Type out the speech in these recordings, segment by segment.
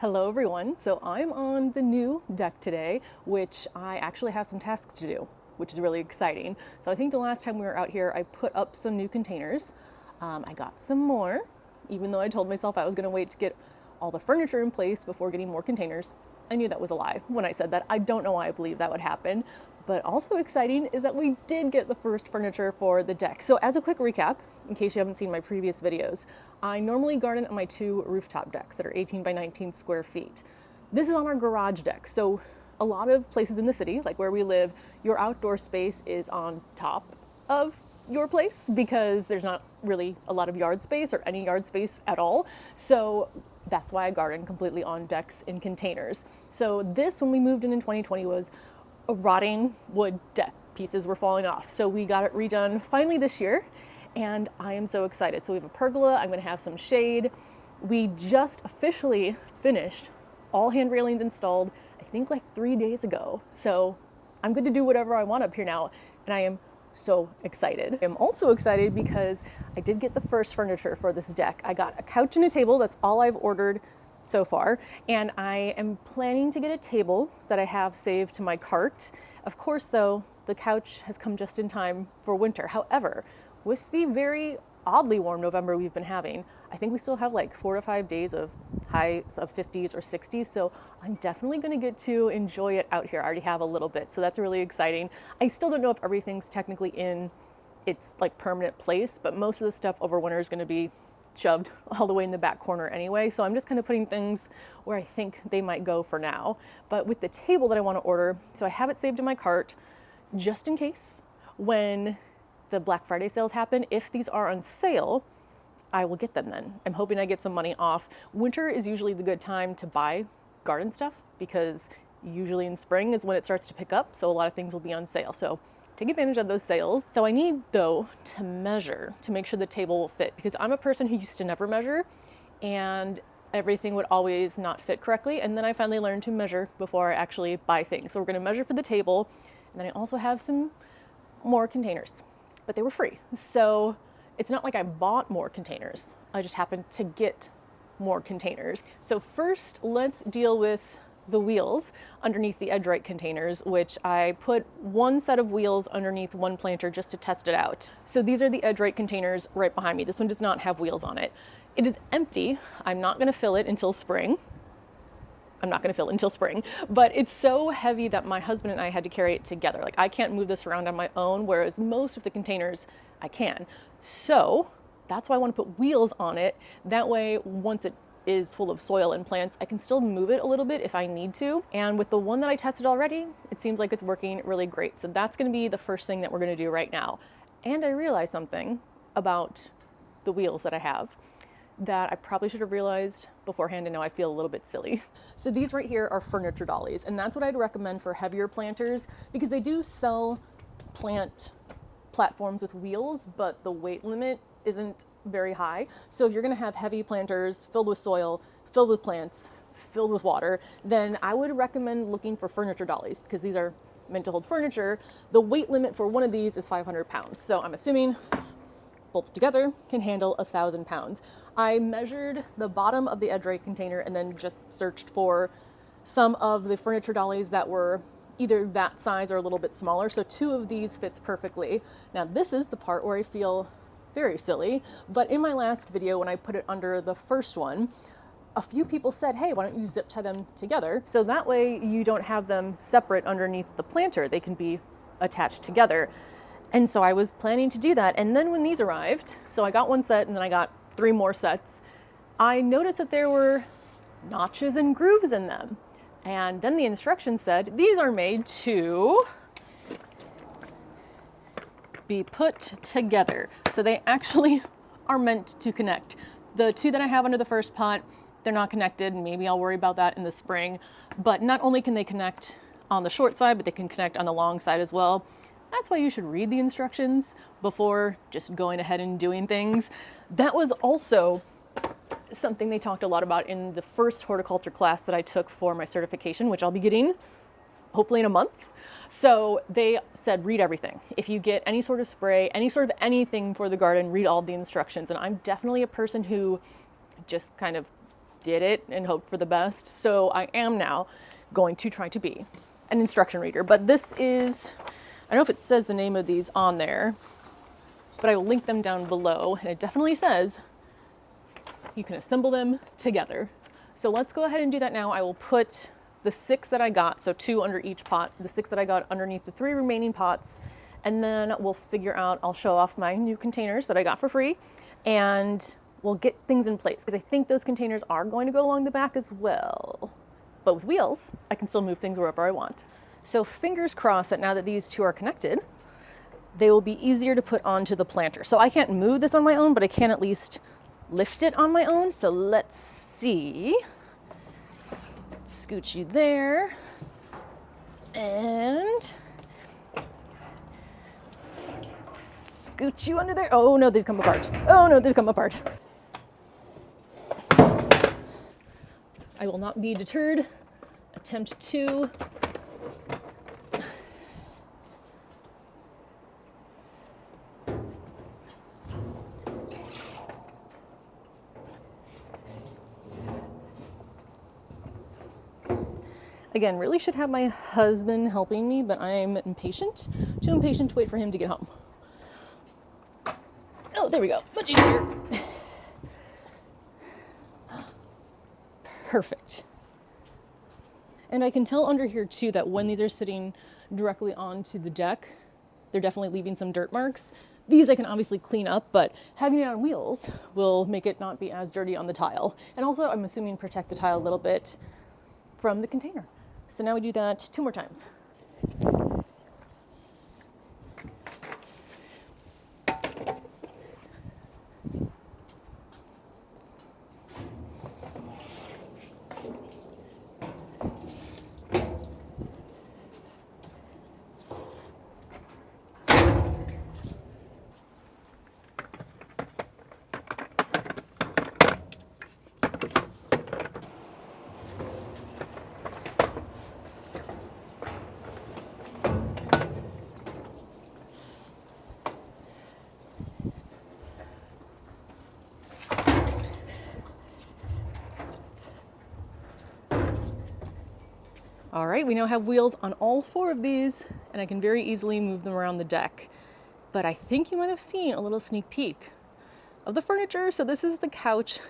Hello everyone. So I'm on the new deck today, which I actually have some tasks to do, which is really exciting. So I think the last time we were out here, I put up some new containers. I got some more, even though I told myself I was going to wait to get all the furniture in place before getting more containers. I knew that was a lie when I said that. I don't know why I believed that would happen. But also exciting is that we did get the first furniture for the deck. So as a quick recap, in case you haven't seen my previous videos, I normally garden on my two rooftop decks that are 18 by 19 square feet. This is on our garage deck. So a lot of places in the city, like where we live, your outdoor space is on top of your place because there's not really a lot of yard space or any yard space at all. So that's why I garden completely on decks in containers. So this, when we moved in 2020, was a rotting wood deck. Pieces were falling off. So we got it redone finally this year, and I am so excited. So we have a pergola, I'm gonna have some shade. We just officially finished all hand railings installed, I think like 3 days ago. So I'm good to do whatever I want up here now, and I am so excited. I'm also excited because I did get the first furniture for this deck. I got a couch and a table, that's all I've ordered so far, and I am planning to get a table that I have saved to my cart. Of course though, the couch has come just in time for winter. However, with the very oddly warm November we've been having, I think we still have like 4 to 5 days of highs of 50s or 60s, so I'm definitely going to get to enjoy it out here. I already have a little bit, so that's really exciting. I still don't know if everything's technically in its like permanent place, but most of the stuff over winter is going to be shoved all the way in the back corner anyway, so I'm just kind of putting things where I think they might go for now. But with the table that I want to order, so I have it saved in my cart just in case when the Black Friday sales happen. If these are on sale, I will get them then. I'm hoping I get some money off. Winter is usually the good time to buy garden stuff because usually in spring is when it starts to pick up, so a lot of things will be on sale. So take advantage of those sales. So I need, though, to measure to make sure the table will fit, because I'm a person who used to never measure and everything would always not fit correctly. And then I finally learned to measure before I actually buy things. So we're gonna measure for the table. And then I also have some more containers, but they were free. So it's not like I bought more containers. I just happened to get more containers. So first, let's deal with the wheels underneath the edge-right containers, which I put one set of wheels underneath one planter just to test it out. So these are the edge-right containers right behind me. This one does not have wheels on it. It is empty. I'm not gonna fill it until spring. But it's so heavy that my husband and I had to carry it together. Like, I can't move this around on my own, whereas most of the containers I can. So that's why I want to put wheels on it. That way, once it is full of soil and plants, I can still move it a little bit if I need to. And with the one that I tested already, it seems like it's working really great. So that's going to be the first thing that we're going to do right now. And I realized something about the wheels that I have that I probably should have realized beforehand, and now I feel a little bit silly. So these right here are furniture dollies, and that's what I'd recommend for heavier planters, because they do sell plant platforms with wheels, but the weight limit isn't very high. So if you're gonna have heavy planters filled with soil, filled with plants, filled with water, then I would recommend looking for furniture dollies, because these are meant to hold furniture. The weight limit for one of these is 500 pounds. So I'm assuming both together can handle 1,000 pounds. I measured the bottom of the edge-right container and then just searched for some of the furniture dollies that were either that size or a little bit smaller. So 2 of these fits perfectly. Now this is the part where I feel very silly, but in my last video when I put it under the first one, a few people said, hey, why don't you zip tie them together? So that way you don't have them separate underneath the planter. They can be attached together. And so I was planning to do that. And then when these arrived, so I got one set and then I got 3 more sets, I noticed that there were notches and grooves in them. And then the instructions said, these are made to be put together. So they actually are meant to connect. The 2 that I have under the first pot, they're not connected. Maybe I'll worry about that in the spring. But not only can they connect on the short side, but they can connect on the long side as well. That's why you should read the instructions before just going ahead and doing things. That was also something they talked a lot about in the first horticulture class that I took for my certification, which I'll be getting hopefully in a month. So they said, read everything. If you get any sort of spray, any sort of anything for the garden, read all the instructions. And I'm definitely a person who just kind of did it and hoped for the best. So I am now going to try to be an instruction reader. But this is, I don't know if it says the name of these on there, but I will link them down below. And it definitely says you can assemble them together. So let's go ahead and do that now. I will put the 6 that I got, so 2 under each pot, the 6 that I got underneath the 3 remaining pots, and then we'll figure out, I'll show off my new containers that I got for free, and we'll get things in place, because I think those containers are going to go along the back as well. But with wheels, I can still move things wherever I want. So fingers crossed that now that these 2 are connected, they will be easier to put onto the planter. So I can't move this on my own, but I can at least lift it on my own. So let's see. Scoot you there. And scoot you under there. Oh no, they've come apart. Oh no, they've come apart. I will not be deterred. Attempt 2. Again, really should have my husband helping me, but I'm impatient. Too impatient to wait for him to get home. Oh, there we go. Much easier. Perfect. And I can tell under here too that when these are sitting directly onto the deck, they're definitely leaving some dirt marks. These I can obviously clean up, but having it on wheels will make it not be as dirty on the tile. And also, I'm assuming protect the tile a little bit from the container. So now we do that 2 more times. All right, we now have wheels on all 4 of these, and I can very easily move them around the deck. But I think you might have seen a little sneak peek of the furniture. So this is the couch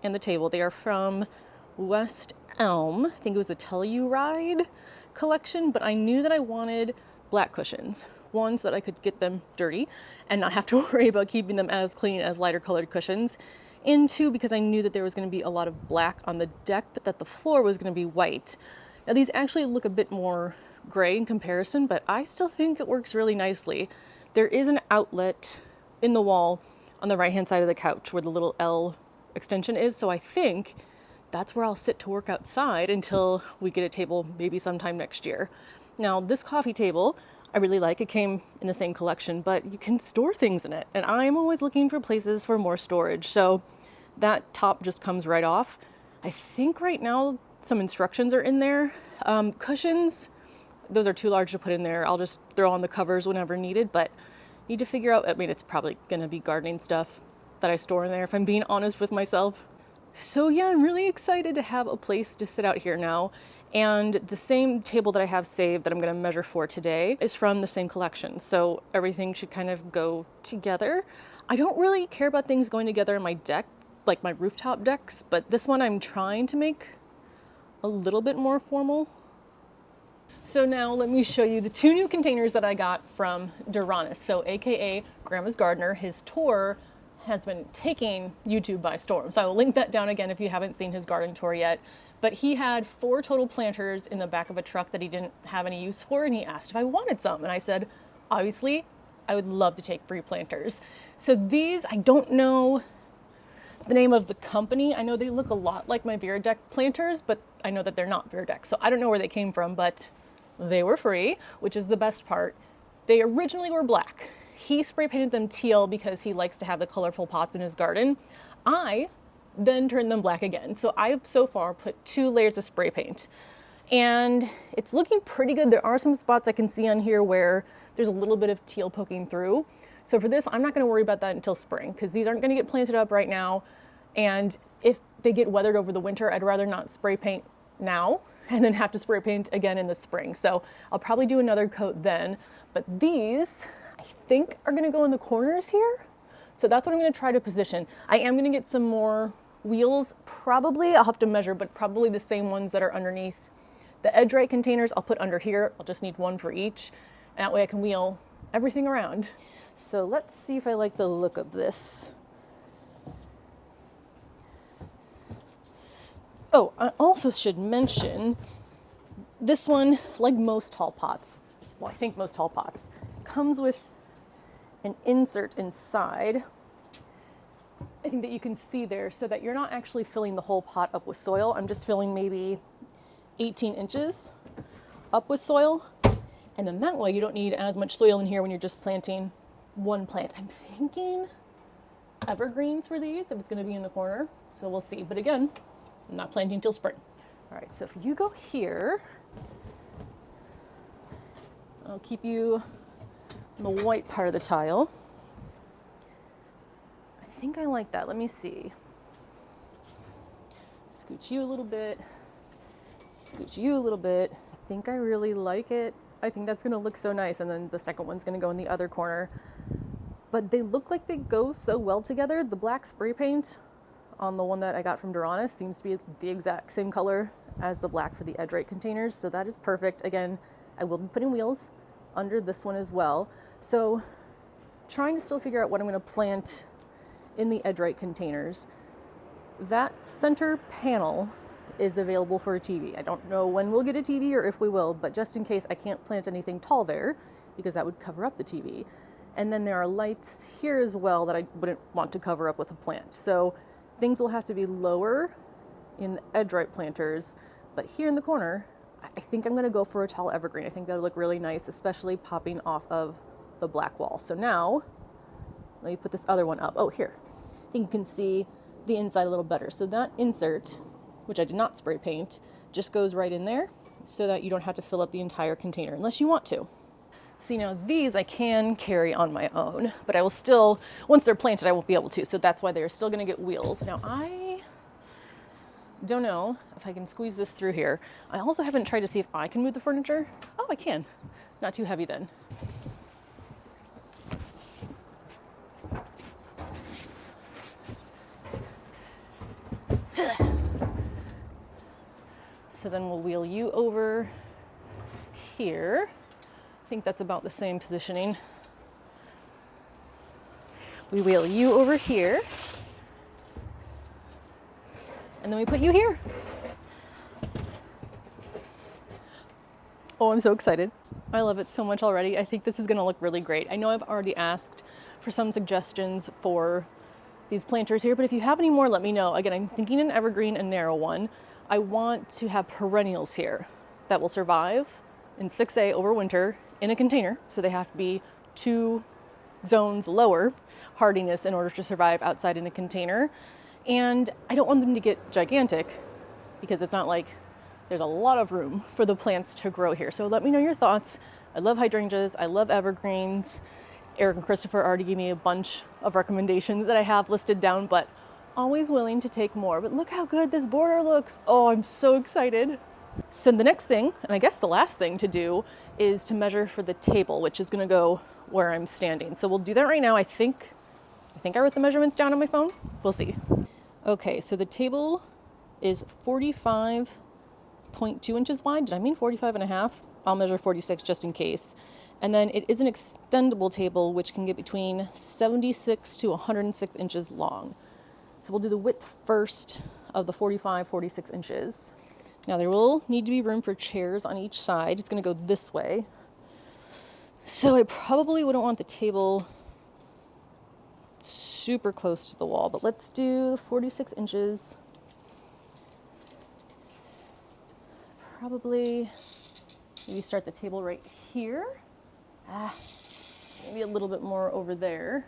and the table. They are from West Elm. I think it was the Telluride collection, but I knew that I wanted black cushions. 1, so that I could get them dirty and not have to worry about keeping them as clean as lighter colored cushions. And 2, because I knew that there was going to be a lot of black on the deck, but that the floor was going to be white. Now these actually look a bit more gray in comparison, but I still think it works really nicely. There is an outlet in the wall on the right-hand side of the couch where the little L extension is, so I think that's where I'll sit to work outside until we get a table maybe sometime next year. Now this coffee table, I really like. It came in the same collection, but you can store things in it, and I'm always looking for places for more storage, so that top just comes right off. I think right now some instructions are in there. Cushions, those are too large to put in there. I'll just throw on the covers whenever needed, but need to figure out, I mean, it's probably gonna be gardening stuff that I store in there if I'm being honest with myself. So yeah, I'm really excited to have a place to sit out here now. And the same table that I have saved that I'm gonna measure for today is from the same collection. So everything should kind of go together. I don't really care about things going together in my deck, like my rooftop decks, but this one I'm trying to make a little bit more formal. So now let me show you the 2 new containers that I got from Duranis. So AKA Grandma's Gardener. His tour has been taking YouTube by storm. So I will link that down again if you haven't seen his garden tour yet. But he had 4 total planters in the back of a truck that he didn't have any use for, and he asked if I wanted some. And I said, obviously, I would love to take free planters. So these, I don't know the name of the company. I know they look a lot like my Viridec planters, but I know that they're not Viridec. So I don't know where they came from, but they were free, which is the best part. They originally were black. He spray painted them teal because he likes to have the colorful pots in his garden. I then turned them black again. So I've so far put 2 layers of spray paint, and it's looking pretty good. There are some spots I can see on here where there's a little bit of teal poking through. So for this, I'm not going to worry about that until spring, because these aren't going to get planted up right now. And if they get weathered over the winter, I'd rather not spray paint now and then have to spray paint again in the spring. So I'll probably do another coat then. But these, I think, are gonna go in the corners here. So that's what I'm gonna try to position. I am gonna get some more wheels, probably, I'll have to measure, but probably the same ones that are underneath the edge right containers. I'll put under here. I'll just need one for each. And that way I can wheel everything around. So let's see if I like the look of this. Oh, I also should mention, this one, like most tall pots, well, I think most tall pots, comes with an insert inside. I think that you can see there, so that you're not actually filling the whole pot up with soil. I'm just filling maybe 18 inches up with soil. And then that way you don't need as much soil in here when you're just planting one plant. I'm thinking evergreens for these, if it's gonna be in the corner. So we'll see. But again, I'm not planting till spring. All right, so if you go here, I'll keep you on the white part of the tile. I think I like that. Let me see. Scooch you a little bit. Scooch you a little bit. I think I really like it. I think that's gonna look so nice. And then the second one's gonna go in the other corner. But they look like they go so well together. The black spray paint on the one that I got from Duranus seems to be the exact same color as the black for the edge right containers. So that is perfect. Again, I will be putting wheels under this one as well. So trying to still figure out what I'm gonna plant in the edge right containers. That center panel is available for a TV. I don't know when we'll get a TV or if we will, but just in case, I can't plant anything tall there because that would cover up the TV. And then there are lights here as well that I wouldn't want to cover up with a plant. So things will have to be lower in edge right planters, but here in the corner, I think I'm gonna go for a tall evergreen. I think that'll look really nice, especially popping off of the black wall. So now, let me put this other one up. Oh, here. I think you can see the inside a little better. So that insert, which I did not spray paint, just goes right in there so that you don't have to fill up the entire container unless you want to. See, now these I can carry on my own, but I will still, once they're planted, I won't be able to. So that's why they're still gonna get wheels. Now I don't know if I can squeeze this through here. I also haven't tried to see if I can move the furniture. Oh, I can. Not too heavy then. So then we'll wheel you over here. I think that's about the same positioning. We wheel you over here. And then we put you here. Oh, I'm so excited. I love it so much already. I think this is gonna look really great. I know I've already asked for some suggestions for these planters here, but if you have any more, let me know. Again, I'm thinking an evergreen, a narrow one. I want to have perennials here that will survive in 6A over winter in a container. So they have to be 2 zones lower hardiness in order to survive outside in a container. And I don't want them to get gigantic because it's not like there's a lot of room for the plants to grow here. So let me know your thoughts. I love hydrangeas. I love evergreens. Eric and Christopher already gave me a bunch of recommendations that I have listed down, but always willing to take more. But look how good this border looks. Oh, I'm so excited. So the next thing, and I guess the last thing to do, is to measure for the table, which is gonna go where I'm standing. So we'll do that right now. I think I wrote the measurements down on my phone. We'll see. Okay, so the table is 45.2 inches wide. Did I mean 45 and a half? I'll measure 46 just in case. And then it is an extendable table, which can get between 76 to 106 inches long. So we'll do the width first of the 46 inches. Now there will need to be room for chairs on each side. It's gonna go this way. So I probably wouldn't want the table super close to the wall, but let's do 46 inches. Probably maybe start the table right here. Maybe a little bit more over there.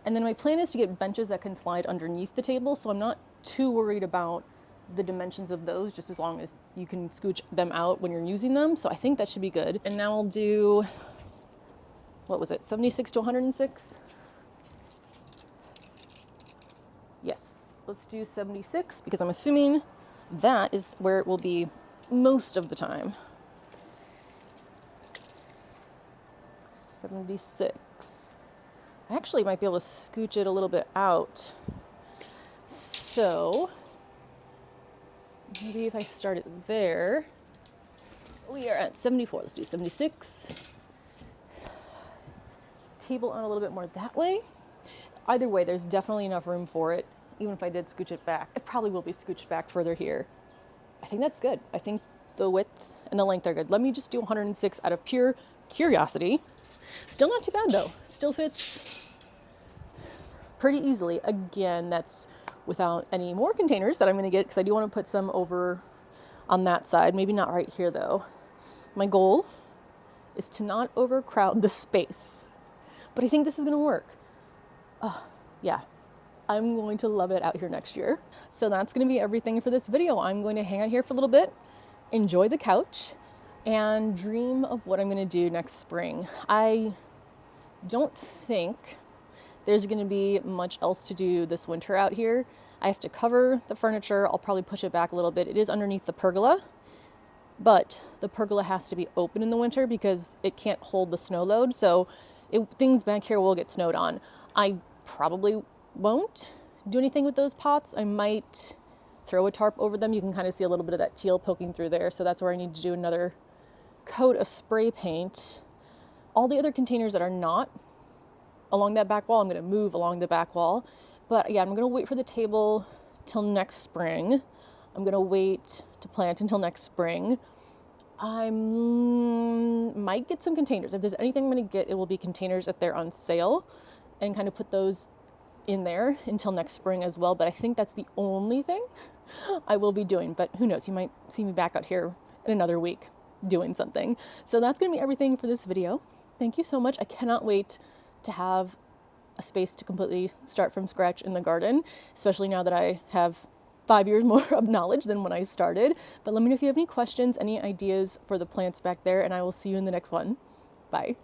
And then my plan is to get benches that can slide underneath the table, so I'm not too worried about the dimensions of those, just as long as you can scooch them out when you're using them. So I think that should be good. And now I'll do, what was it, 76 to 106? Yes. let's do 76 because I'm assuming that is where it will be most of the time. 76. I actually might be able to scooch it a little bit out. So maybe if I start it there, we are at 74. Let's do 76. Table on a little bit more that way. Either way, there's definitely enough room for it. Even if I did scooch it back, it probably will be scooched back further here. I think that's good. I think the width and the length are good. Let me just do 106 out of pure curiosity. Still not too bad though. Still fits pretty easily. Again, that's without any more containers that I'm going to get because I do want to put some over on that side. Maybe not right here though. My goal is to not overcrowd the space. But I think this is going to work. Oh, yeah. I'm going to love it out here next year. So that's going to be everything for this video. I'm going to hang out here for a little bit, enjoy the couch, and dream of what I'm going to do next spring. I don't think there's going to be much else to do this winter out here. I have to cover the furniture. I'll probably push it back a little bit. It is underneath the pergola, but the pergola has to be open in the winter because it can't hold the snow load. So things back here will get snowed on. I probably won't do anything with those pots. I might throw a tarp over them. You can kind of see a little bit of that teal poking through there. So that's where I need to do another coat of spray paint. All the other containers that are not along that back wall, I'm going to move along the back wall. But yeah, I'm going to wait for the table till next spring. I'm going to wait to plant until next spring. I might get some containers. If there's anything I'm going to get, it will be containers if they're on sale, and kind of put those in there until next spring as well. But I think that's the only thing I will be doing. But who knows? You might see me back out here in another week doing something. So that's going to be everything for this video. Thank you so much. I cannot wait to have a space to completely start from scratch in the garden, especially now that I have 5 years more of knowledge than when I started. But let me know if you have any questions, any ideas for the plants back there, and I will see you in the next one. Bye.